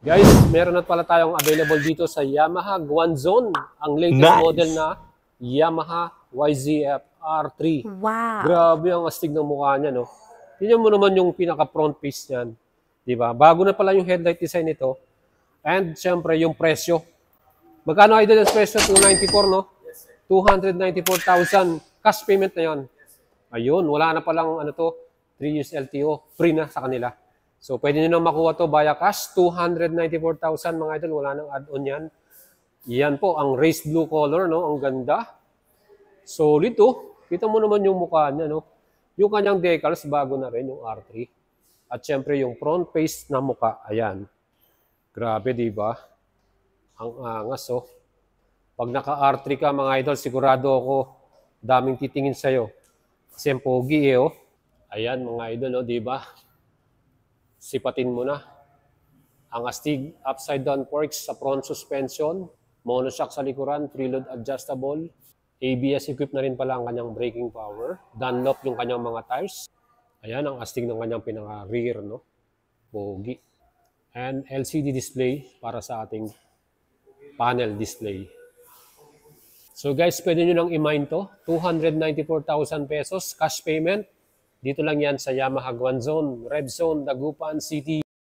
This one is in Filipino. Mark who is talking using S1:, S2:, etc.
S1: Guys, meron na pala tayong available dito sa Yamaha Guanzon, ang latest model na Yamaha YZF R3.
S2: Wow.
S1: Grabe ang astig ng mukha niya, no? Tingnan mo naman yung pinaka-front piece niyan. Di ba? Bago na pala yung headlight design nito. And syempre yung presyo. Magkano idol ang presyo? 294, no? 294,000. Cash payment na yon. Ayun, wala na palang ano to, 3 years LTO. Free na sa kanila. So, pwede nyo nang makuha to via cash. 294,000 mga idol. Wala nang add-on yan. Yan po, ang race blue color, no? Ang ganda. Solid to. Kita mo naman yung mukha niya, no? Yung kanyang decals, bago na rin, yung R3. At syempre, yung front face na mukha. Ayan. Grabe, di ba? Ang angas, oh. Pag naka-R3 ka, mga idol, sigurado ako, daming titingin sa'yo. Kasi ang pogi, eh, oh. Ayan, mga idol, oh, di ba? Sipatin mo na. Ang astig upside down forks sa front suspension, monoshock sa likuran, preload adjustable, ABS equipped na rin pala ang kanyang braking power, Dunlop yung kanyang mga tires. Ayan, ang astig ng kanyang pinaka-rear, no? Pogi. And LCD display para sa ating panel display. So guys, pwede nyo nang i-mine to. 294,000 pesos cash payment. Dito lang yan sa Yamaha Guanzon, Red Zone, Dagupan City.